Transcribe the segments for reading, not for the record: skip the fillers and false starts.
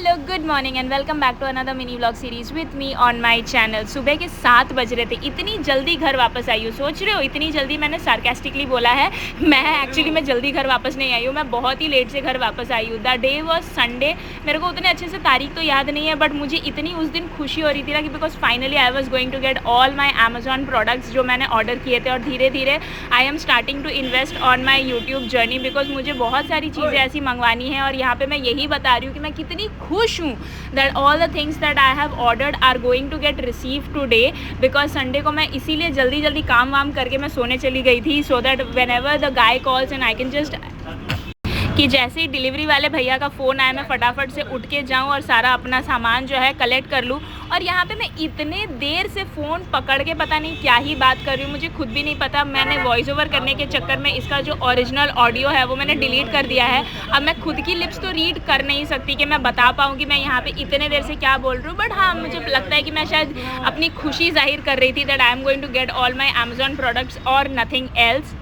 Hello, good morning and welcome back to another mini vlog series with me on my channel. सुबह के 7 बज रहे थे, इतनी जल्दी घर वापस आई हूँ। सोच रहे हो इतनी जल्दी, मैंने सार्केस्टिकली बोला है। मैं जल्दी घर वापस नहीं आई हूँ, मैं बहुत ही लेट से घर वापस आई हूँ। The day was Sunday. मेरे को उतने अच्छे से तारीख तो याद नहीं है, बट मुझे इतनी उस दिन खुशी हो रही थी ना कि because finally I was going to get all my Amazon products जो मैंने ऑर्डर किए थे। और धीरे धीरे I am starting to invest on my YouTube journey, because मुझे बहुत सारी चीज़ें ऐसी मंगवानी है। और यहाँ पे मैं यही बता रही हूँ कि मैं कितनी खुश हूँ that all the things that I have ordered are going to get received today, because Sunday को मैं इसीलिए जल्दी जल्दी काम वाम करके मैं सोने चली गई थी, so that whenever the guy calls and I can just कि जैसे ही डिलीवरी वाले भैया का फ़ोन आया मैं फटाफट से उठ के जाऊँ और सारा अपना सामान जो है कलेक्ट कर लूँ। और यहाँ पे मैं इतने देर से फ़ोन पकड़ के पता नहीं क्या ही बात कर रही हूँ, मुझे खुद भी नहीं पता। मैंने वॉइस ओवर करने के चक्कर में इसका जो ओरिजिनल ऑडियो है वो मैंने डिलीट कर दिया है। अब मैं खुद की लिप्स तो रीड कर नहीं सकती कि मैं बता पाऊँ कि मैं यहाँ पे इतने देर से क्या बोल रही हूँ, बट हाँ मुझे लगता है कि मैं शायद अपनी खुशी जाहिर कर रही थी that I am going to get all my Amazon products और nothing else.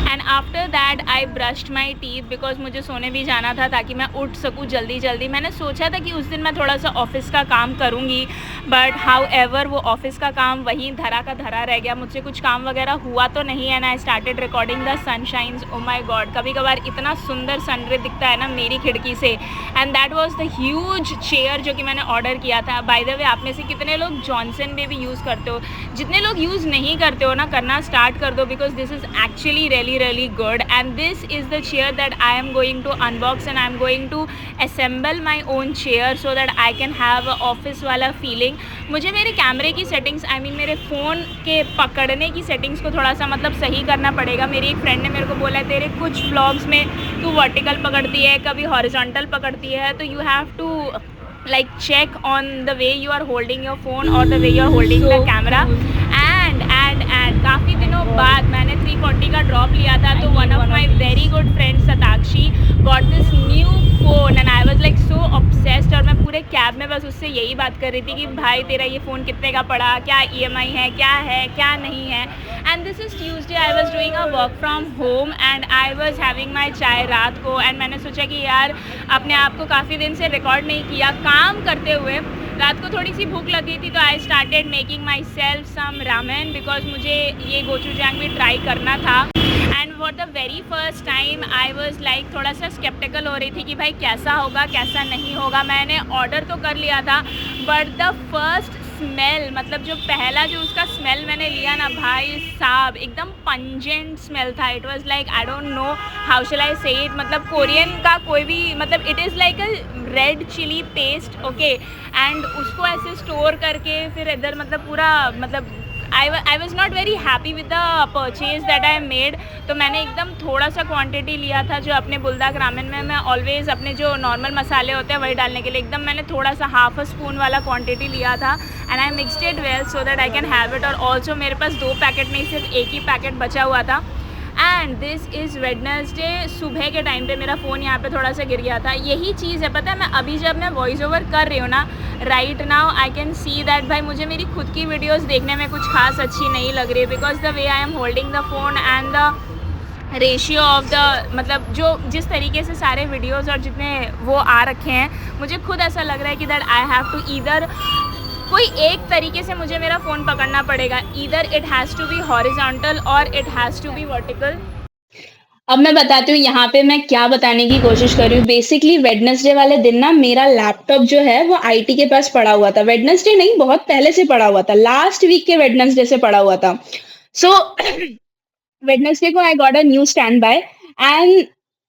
And after that I brushed my teeth, because मुझे सोने भी जाना था ताकि मैं उठ सकूँ जल्दी जल्दी। मैंने सोचा था कि उस दिन मैं थोड़ा सा ऑफिस का काम करूँगी, बट हाउ एवर वो ऑफिस का काम वहीं धरा का धरा रह गया। मुझसे कुछ काम वगैरह हुआ तो नहीं। And I started recording the sunshines. Oh my God, कभी कभार इतना सुंदर सनरे दिखता है ना मेरी खिड़की से। And that was the huge chair जो कि मैंने ऑर्डर किया था। बाय द वे, आप में से कितने लोग जॉनसन बेबी यूज़ करते हो? जितने लोग यूज़ नहीं करते हो ना, करना स्टार्ट कर दो, because this is actually really good. And this is the chair that I am going to unbox, and I am going to assemble my own chair so that I can have a office वाला feeling. मुझे मेरे कैमरे की settings, मेरे phone के पकड़ने की settings को थोड़ा सा सही करना पड़ेगा। मेरी एक फ्रेंड ने मेरे को बोला है तेरे कुछ व्लॉग्स में तू वर्टिकल पकड़ती है, कभी हॉरिजॉन्टल पकड़ती है, तो you have to like check on the way you are holding your phone or the way you are holding the camera. And काफ़ी दिनों बाद मैंने 340 का ड्रॉप लिया था, तो one of my very good friend Satakshi got this new phone and I was like so obsessed. और मैं पूरे कैब में बस उससे यही बात कर रही थी कि भाई तेरा ये फ़ोन कितने का पड़ा, क्या EMI है क्या नहीं है। And this is Tuesday, I was doing a work from home and I was having my चाय रात को। एंड मैंने सोचा कि यार अपने आप को काफ़ी दिन से रिकॉर्ड नहीं किया काम करते हुए। रात को थोड़ी सी भूख लगी थी, तो I started making myself some ramen, because मुझे ये गोचूजैंग भी ट्राई करना था। And for the very first time I was like थोड़ा सा स्केप्टिकल हो रही थी कि भाई कैसा होगा कैसा नहीं होगा। मैंने ऑर्डर तो कर लिया था, बट द फर्स्ट स्मेल, जो पहला जो उसका स्मेल मैंने लिया ना भाई साहब, एकदम पंजेंट स्मेल था। It was like I don't know how shall I say it, Korean का कोई भी it is like a red chilli paste, okay. And उसको ऐसे स्टोर करके फिर इधर पूरा I was not very happy with the purchase that I made. तो मैंने एकदम थोड़ा सा क्वांटिटी लिया था, जो अपने बुलदाक रामेन में मैं ऑलवेज़ अपने जो नॉर्मल मसाले होते हैं वही डालने के लिए एकदम मैंने थोड़ा सा हाफ अ स्पून वाला क्वांटिटी लिया था। And I mixed it well so that I can have it. और ऑल्सो मेरे पास 2 पैकेट में सिर्फ एक ही पैकेट बचा हुआ था। And this is Wednesday. सुबह के टाइम पे मेरा फ़ोन यहाँ पे थोड़ा सा गिर गया था। यही चीज़ है, पता है, मैं अभी जब मैं वॉइस ओवर कर रही हूँ ना, right now I can see that भाई मुझे मेरी खुद की वीडियोस देखने में कुछ खास अच्छी नहीं लग रही, because the way I am holding the phone and the ratio of the जो जिस तरीके से सारे वीडियोस और जितने वो आ रखे हैं, मुझे खुद ऐसा लग रहा है कि that I have to either कोई एक तरीके से मुझे मेरा फ़ोन पकड़ना पड़ेगा। Either it has to be horizontal और it has to be vertical. अब मैं बताती हूँ यहाँ पे मैं क्या बताने की कोशिश कर रही हूँ। बेसिकली वेडनेसडे वाले दिन ना मेरा लैपटॉप जो है वो आईटी के पास पड़ा हुआ था। वेडनेसडे नहीं, बहुत पहले से पड़ा हुआ था, लास्ट वीक के वेडनेसडे से पड़ा हुआ था। सो वेडनेसडे को I got a new stand by and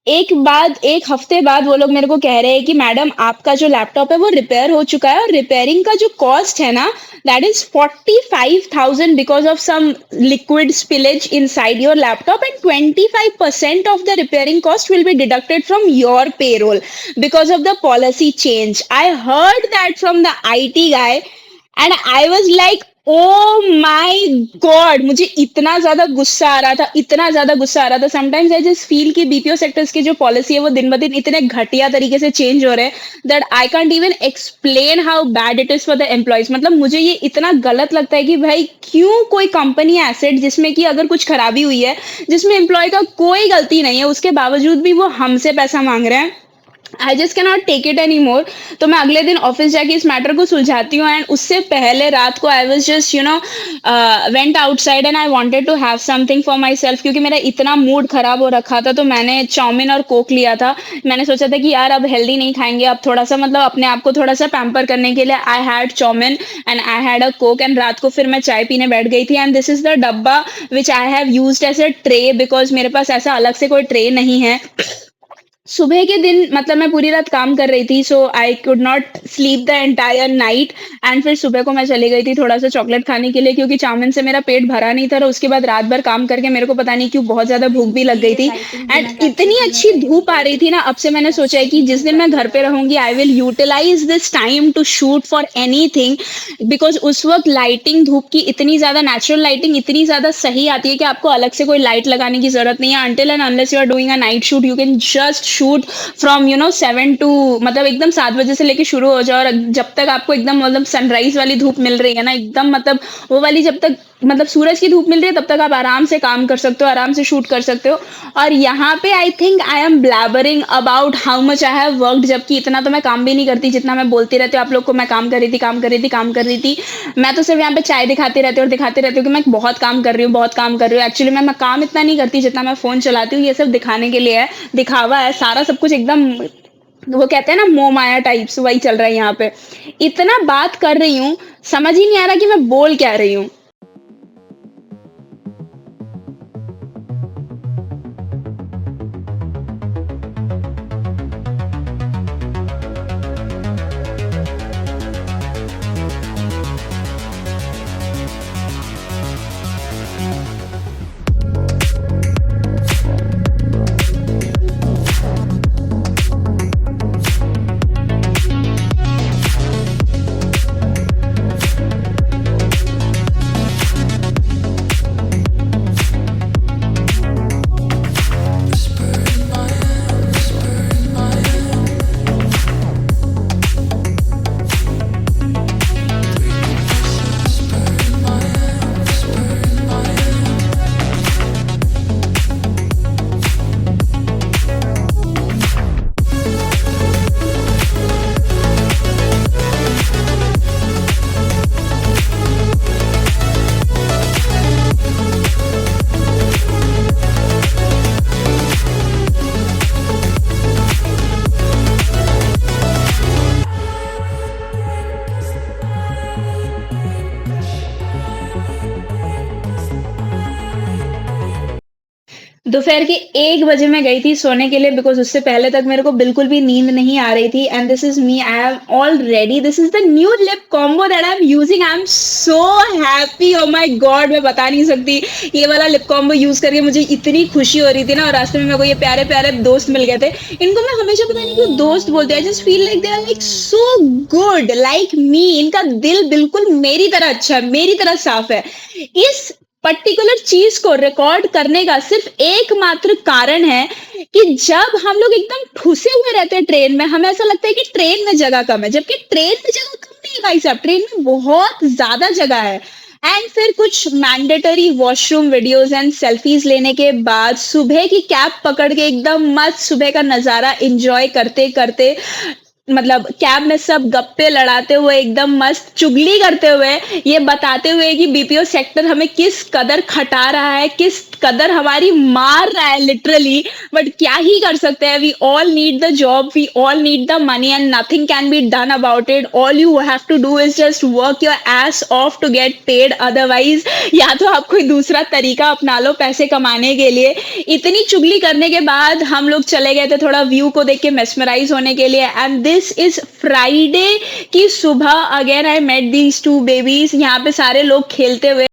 एक हफ्ते बाद वो लोग मेरे को कह रहे हैं कि मैडम आपका जो लैपटॉप है वो रिपेयर हो चुका है, और रिपेयरिंग का जो कॉस्ट है ना that is 45,000 because of some liquid spillage inside your laptop, and 25% of the repairing cost will be deducted from your payroll because of the policy change. I heard that from the IT guy and I was like, oh my God! मुझे इतना ज़्यादा गुस्सा आ रहा था, इतना ज़्यादा गुस्सा आ रहा था। समटाइम्स आई जस्ट फ़ील कि बीपीओ सेक्टर्स की जो पॉलिसी है वो दिन-ब-दिन इतने घटिया तरीके से चेंज हो रहे हैं that I can't even explain how bad it is for the employees. मतलब मुझे ये इतना गलत लगता है कि भाई क्यों कोई कंपनी एसेट जिसमें कि अगर कुछ खराबी हुई है, जिसमें एम्प्लॉयी का कोई गलती नहीं है, उसके बावजूद भी वो हमसे पैसा माँग रहे हैं। I just can not take it any more. तो मैं अगले दिन ऑफिस जाके इस मैटर को सुलझाती हूँ एंड उससे पहले रात को I was just went outside and I wanted to have something for myself, क्योंकि मेरा इतना मूड खराब हो रखा था। तो मैंने चाउमीन और कोक लिया था। मैंने सोचा था कि यार अब हेल्दी नहीं खाएंगे, अब थोड़ा सा मतलब अपने आप को थोड़ा सा पैम्पर करने के लिए I had chow mein and I had a Coke and रात को फिर मैं चाय पीने बैठ गई थी एंड दिस इज द डब्बा which I have used as a tray because मेरे पास ऐसा अलग से कोई ट्रे नहीं है। सुबह के दिन मतलब मैं पूरी रात काम कर रही थी, so I could not sleep the entire night and फिर सुबह को मैं चली गई थी थोड़ा सा चॉकलेट खाने के लिए, क्योंकि चाउमीन से मेरा पेट भरा नहीं था और उसके बाद रात भर काम करके मेरे को पता नहीं क्यों बहुत ज्यादा भूख भी लग गई थी एंड इतनी अच्छी धूप आ रही थी ना। अब से मैंने सोचा है कि जिस दिन मैं घर पे रहूंगी I will utilise this time to shoot for anything, because उस वक्त लाइटिंग धूप की इतनी ज्यादा नेचुरल लाइटिंग इतनी ज्यादा सही आती है कि आपको अलग से कोई लाइट लगाने की जरूरत नहीं है। Until and unless you are doing a night shoot you can just shoot from 7 to मतलब एकदम 7 बजे से लेके शुरू हो जाओ और जब तक आपको एकदम मतलब सनराइज वाली धूप मिल रही है ना, एकदम मतलब वो वाली जब तक मतलब सूरज की धूप मिल रही है तब तक आप आराम से काम कर सकते हो, आराम से शूट कर सकते हो। और यहाँ पे I think I am blabbering about how much I have worked, जबकि इतना तो मैं काम भी नहीं करती जितना मैं बोलती रहती हूँ आप लोग को। मैं काम कर रही थी, काम कर रही थी, काम कर रही थी। मैं तो सिर्फ यहाँ पे चाय दिखाती रहती हूँ और दिखाती रहती हूँ कि मैं बहुत काम कर रही हूँ, बहुत काम कर रही हूँ। एक्चुअली मैं काम इतना नहीं करती जितना मैं फोन चलाती हूँ। ये सब दिखाने के लिए है, दिखावा है, सारा सब कुछ एकदम वो कहते हैं ना मोह माया टाइप्स, वही चल रहा है यहाँ पे। इतना बात कर रही हूँ, समझ ही नहीं आ रहा कि मैं बोल क्या रही हूँ। दोपहर के 1 बजे मैं गई थी सोने के लिए बिकॉज़ उससे पहले तक मेरे को बिल्कुल भी नींद नहीं आ रही थी and this is me, I am all ready, this is the new lip combo that I am using, I am so happy, oh my God! मैं बता नहीं सकती। ये वाला लिप कॉम्बो यूज़ करके मुझे इतनी खुशी हो रही थी ना, और रास्ते में मेरे को ये प्यारे-प्यारे दोस्त मिल गए थे। इनको मैं हमेशा पता नहीं क्यों दोस्त बोलती हूँ, I just feel like they are like so good like me. इनका दिल बिल्कुल मेरी तरह अच्छा है, मेरी तरह साफ है। इस पर्टिकुलर चीज को रिकॉर्ड करने का सिर्फ एकमात्र कारण है कि जब हम लोग एकदम ठुसे हुए रहते हैं ट्रेन में, हमें ऐसा लगता है कि ट्रेन में जगह कम है, जबकि ट्रेन में जगह कम नहीं है भाई साहब, ट्रेन में बहुत ज्यादा जगह है। एंड फिर कुछ mandatory washroom videos and selfies लेने के बाद सुबह की कैब पकड़ के एकदम मस्त सुबह का नजारा एंजॉय करते करते मतलब कैब में सब गप्पे लड़ाते हुए एकदम मस्त चुगली करते हुए ये बताते हुए कि बीपीओ सेक्टर हमें किस कदर खटा रहा है, किस कदर हमारी मार रहा है लिटरली। बट क्या ही कर सकते हैं, we all need the job, we all need the money and nothing can be done about it. All you have to do is just work your ass off to get paid, otherwise या तो आप कोई दूसरा तरीका अपना लो पैसे कमाने के लिए। इतनी चुगली करने के बाद हम लोग चले गए थे थोड़ा व्यू को देख के मेस्मराइज होने के लिए एंड दिस इज फ्राइडे की सुबह। Again I met these two babies, यहाँ पे सारे लोग खेलते हुए